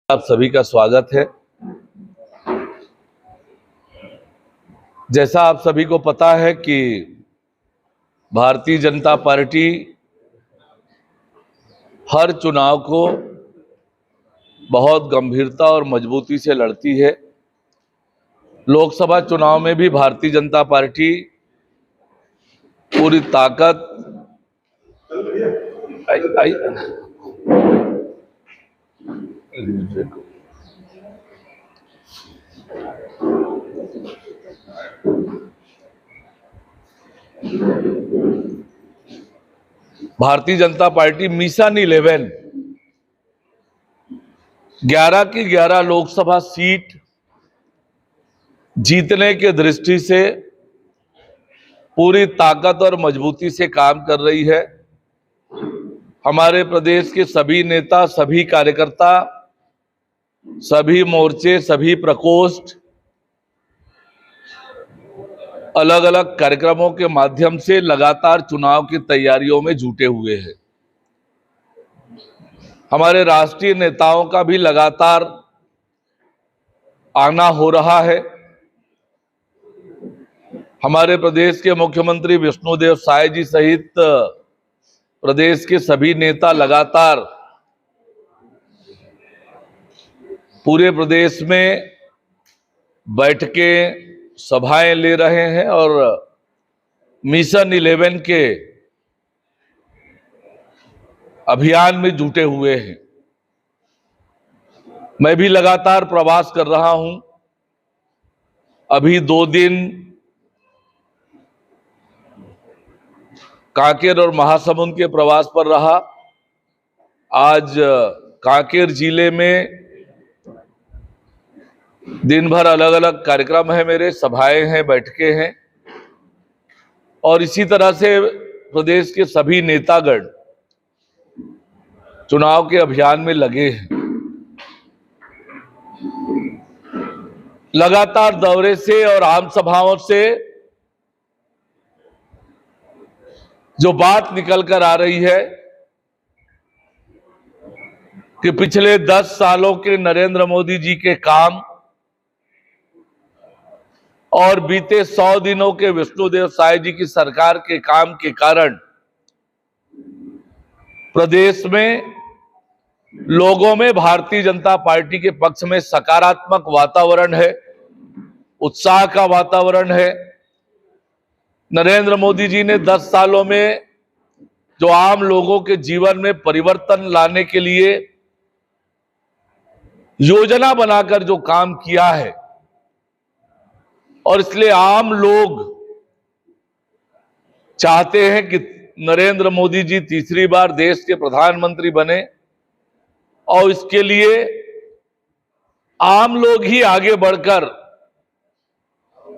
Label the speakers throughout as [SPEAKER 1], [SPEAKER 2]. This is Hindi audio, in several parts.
[SPEAKER 1] आप सभी का स्वागत है। जैसा आप सभी को पता है कि भारतीय जनता पार्टी हर चुनाव को बहुत गंभीरता और मजबूती से लड़ती है। लोकसभा चुनाव में भी भारतीय जनता पार्टी पूरी ताकत भारतीय जनता पार्टी मिशन 11 11 की 11 लोकसभा सीट जीतने के दृष्टि से पूरी ताकत और मजबूती से काम कर रही है। हमारे प्रदेश के सभी नेता, सभी कार्यकर्ता, सभी मोर्चे, सभी प्रकोष्ठ अलग अलग कार्यक्रमों के माध्यम से लगातार चुनाव की तैयारियों में जुटे हुए हैं। हमारे राष्ट्रीय नेताओं का भी लगातार आना हो रहा है। हमारे प्रदेश के मुख्यमंत्री विष्णुदेव साय जी सहित प्रदेश के सभी नेता लगातार पूरे प्रदेश में बैठकें, सभाएं ले रहे हैं और मिशन 11 के अभियान में जुटे हुए हैं। मैं भी लगातार प्रवास कर रहा हूं। अभी 2 दिन कांकेर और महासमुंद के प्रवास पर रहा। आज कांकेर जिले में दिन भर अलग अलग कार्यक्रम है, मेरे सभाएं हैं, बैठकें हैं और इसी तरह से प्रदेश के सभी नेतागण चुनाव के अभियान में लगे हैं। लगातार दौरे से और आम सभाओं से जो बात निकल कर आ रही है कि पिछले 10 सालों के नरेंद्र मोदी जी के काम और बीते 100 दिनों के विष्णुदेव साय जी की सरकार के काम के कारण प्रदेश में लोगों में भारतीय जनता पार्टी के पक्ष में सकारात्मक वातावरण है, उत्साह का वातावरण है। नरेंद्र मोदी जी ने 10 सालों में जो आम लोगों के जीवन में परिवर्तन लाने के लिए योजना बनाकर जो काम किया है और इसलिए आम लोग चाहते हैं कि नरेंद्र मोदी जी तीसरी बार देश के प्रधानमंत्री बने और इसके लिए आम लोग ही आगे बढ़कर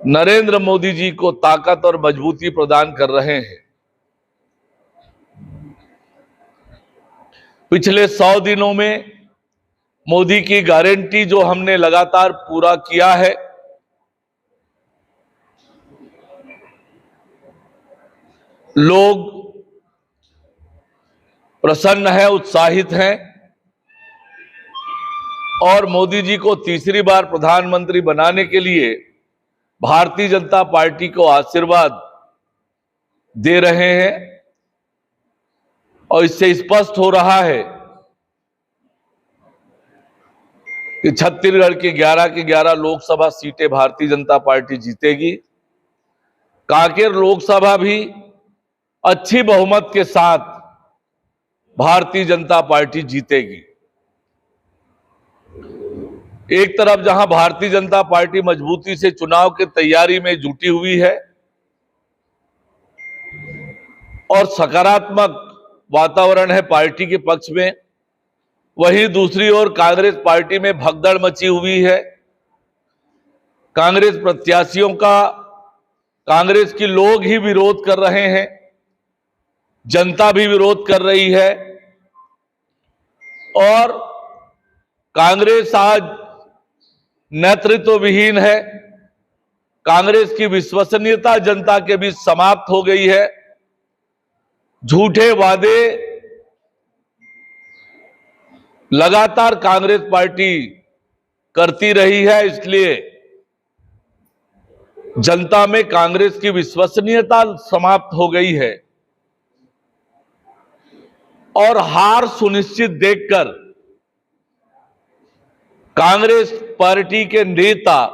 [SPEAKER 1] नरेंद्र मोदी जी को ताकत और मजबूती प्रदान कर रहे हैं। पिछले 100 दिनों में मोदी की गारंटी जो हमने लगातार पूरा किया है, लोग प्रसन्न हैं, उत्साहित हैं और मोदी जी को तीसरी बार प्रधानमंत्री बनाने के लिए भारतीय जनता पार्टी को आशीर्वाद दे रहे हैं। और इससे स्पष्ट हो रहा है कि छत्तीसगढ़ की 11 की 11 लोकसभा सीटें भारतीय जनता पार्टी जीतेगी। कांकेर लोकसभा भी अच्छी बहुमत के साथ भारतीय जनता पार्टी जीतेगी। एक तरफ जहां भारतीय जनता पार्टी मजबूती से चुनाव की तैयारी में जुटी हुई है और सकारात्मक वातावरण है पार्टी के पक्ष में, वहीं दूसरी ओर कांग्रेस पार्टी में भगदड़ मची हुई है। कांग्रेस प्रत्याशियों का कांग्रेस के लोग ही विरोध कर रहे हैं, जनता भी विरोध कर रही है और कांग्रेस आज नेतृत्व विहीन है। कांग्रेस की विश्वसनीयता जनता के बीच समाप्त हो गई है। झूठे वादे लगातार कांग्रेस पार्टी करती रही है, इसलिए जनता में कांग्रेस की विश्वसनीयता समाप्त हो गई है और हार सुनिश्चित देखकर कांग्रेस पार्टी के नेता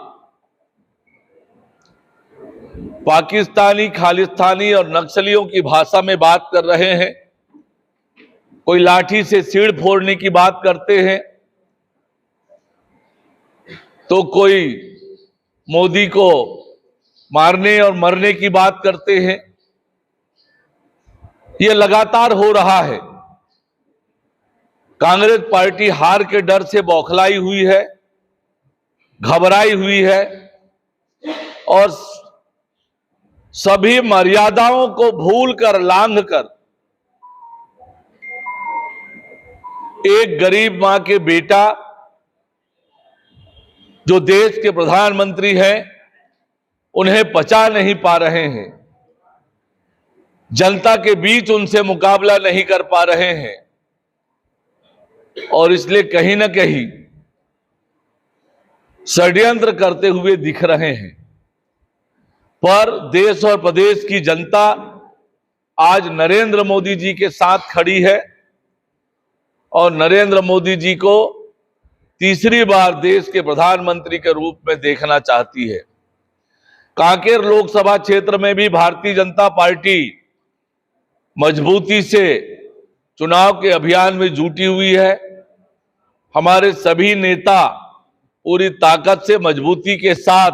[SPEAKER 1] पाकिस्तानी, खालिस्तानी और नक्सलियों की भाषा में बात कर रहे हैं। कोई लाठी से सिर फोड़ने की बात करते हैं, तो कोई मोदी को मारने और मरने की बात करते हैं। यह लगातार हो रहा है। कांग्रेस पार्टी हार के डर से बौखलाई हुई है, घबराई हुई है और सभी मर्यादाओं को भूलकर, लांघकर एक गरीब मां के बेटा जो देश के प्रधानमंत्री हैं, उन्हें पचा नहीं पा रहे हैं, जनता के बीच उनसे मुकाबला नहीं कर पा रहे हैं और इसलिए कहीं ना कहीं षड्यंत्र करते हुए दिख रहे हैं। पर देश और प्रदेश की जनता आज नरेंद्र मोदी जी के साथ खड़ी है और नरेंद्र मोदी जी को तीसरी बार देश के प्रधानमंत्री के रूप में देखना चाहती है। कांकेर लोकसभा क्षेत्र में भी भारतीय जनता पार्टी मजबूती से चुनाव के अभियान में जुटी हुई है। हमारे सभी नेता पूरी ताकत से, मजबूती के साथ